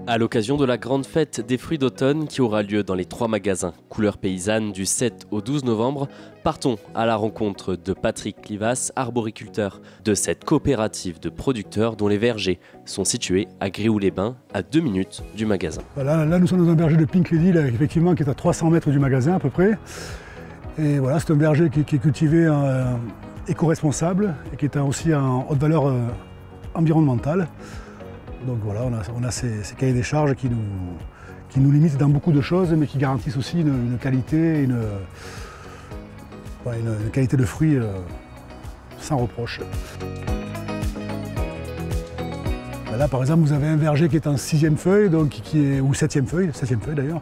À l'occasion de la grande fête des fruits d'automne qui aura lieu dans les 3 magasins Couleurs Paysannes du 7 au 12 novembre, partons à la rencontre de Patrick Clivas, arboriculteur de cette coopérative de producteurs dont les vergers sont situés à Gréoux-les-Bains, à 2 minutes du magasin. Là, nous sommes dans un verger de Pink Lady, là, effectivement, qui est à 300 mètres du magasin à peu près. Et voilà, c'est un verger qui est cultivé éco-responsable et qui est aussi en haute valeur environnementale. Donc voilà, on a ces cahiers des charges qui nous limitent dans beaucoup de choses, mais qui garantissent aussi une qualité, une qualité de fruits sans reproche. Là par exemple, vous avez un verger qui est en 6e feuille, donc, ou 7e feuille d'ailleurs,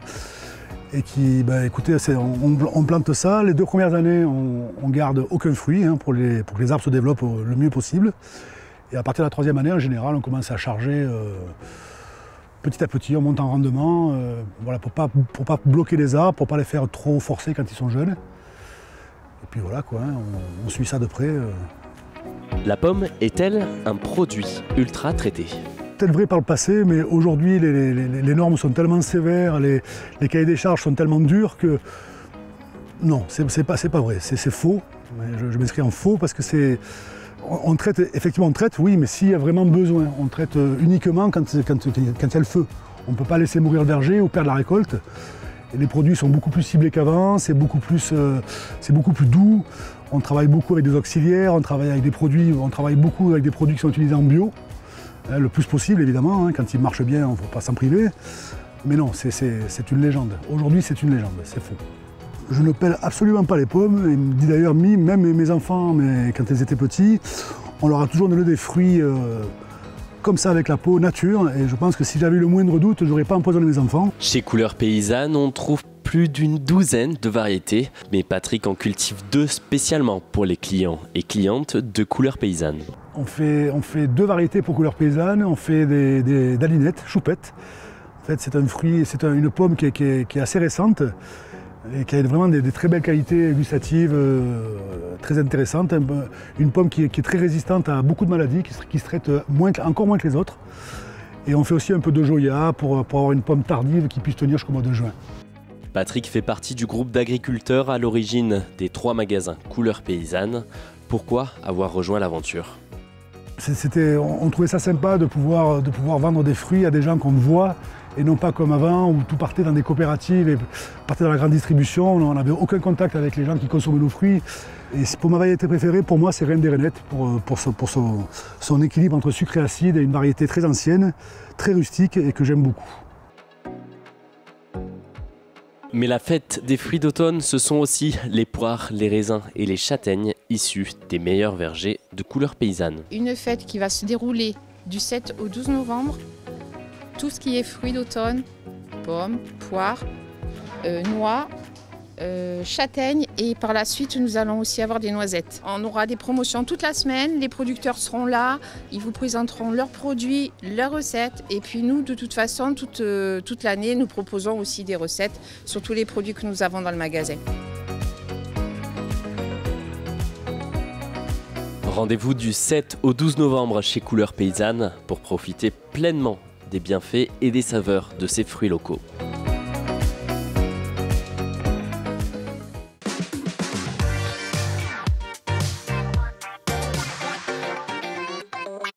et qui, écoutez, on plante ça. Les 2 premières années, on garde aucun fruit pour que les arbres se développent le mieux possible. Et à partir de la 3e année, en général, on commence à charger petit à petit, on monte en rendement, voilà, pour pas bloquer les arbres, pour ne pas les faire trop forcer quand ils sont jeunes. Et puis voilà, quoi, on suit ça de près. La pomme est-elle un produit ultra traité ? Peut-être vrai par le passé, mais aujourd'hui, les normes sont tellement sévères, les cahiers des charges sont tellement durs que non, c'est pas vrai, c'est faux. Je m'inscris en faux parce que c'est... On traite, effectivement, oui, mais s'il y a vraiment besoin. On traite uniquement quand il y a le feu. On ne peut pas laisser mourir le verger ou perdre la récolte. Et les produits sont beaucoup plus ciblés qu'avant, c'est beaucoup plus doux. On travaille beaucoup avec des auxiliaires, on travaille beaucoup avec des produits qui sont utilisés en bio. Le plus possible, évidemment, quand ils marchent bien, il ne faut pas s'en priver. Mais non, c'est une légende. Aujourd'hui, c'est une légende, c'est faux. Je ne pèle absolument pas les pommes. Il me dit d'ailleurs, même mes enfants, quand ils étaient petits, on leur a toujours donné des fruits comme ça avec la peau, nature. Et je pense que si j'avais eu le moindre doute, je n'aurais pas empoisonné mes enfants. Chez Couleurs Paysannes, on trouve plus d'une douzaine de variétés. Mais Patrick en cultive 2 spécialement pour les clients et clientes de Couleurs Paysannes. On fait 2 variétés pour Couleurs Paysannes. On fait des dalinettes, choupettes. En fait, c'est un fruit, c'est une pomme qui est assez récente, et qui a vraiment des très belles qualités gustatives, très intéressantes. Une pomme qui est très résistante à beaucoup de maladies, qui se traite encore moins que les autres. Et on fait aussi un peu de Joya pour avoir une pomme tardive qui puisse tenir jusqu'au mois de juin. Patrick fait partie du groupe d'agriculteurs à l'origine des 3 magasins Couleurs Paysannes. Pourquoi avoir rejoint l'aventure ? On trouvait ça sympa de pouvoir vendre des fruits à des gens qu'on voit, et non pas comme avant où tout partait dans des coopératives et partait dans la grande distribution. On n'avait aucun contact avec les gens qui consommaient nos fruits. Et pour ma variété préférée, pour moi, c'est Reine des Rainettes, pour son équilibre entre sucre et acide, et une variété très ancienne, très rustique et que j'aime beaucoup. Mais la fête des fruits d'automne, ce sont aussi les poires, les raisins et les châtaignes issus des meilleurs vergers de Couleurs Paysannes. Une fête qui va se dérouler du 7 au 12 novembre. Tout ce qui est fruits d'automne, pommes, poires, noix, châtaignes, et par la suite nous allons aussi avoir des noisettes. On aura des promotions toute la semaine, les producteurs seront là, ils vous présenteront leurs produits, leurs recettes, et puis nous de toute façon toute l'année nous proposons aussi des recettes sur tous les produits que nous avons dans le magasin. Rendez-vous du 7 au 12 novembre chez Couleurs Paysannes pour profiter pleinement des bienfaits et des saveurs de ces fruits locaux.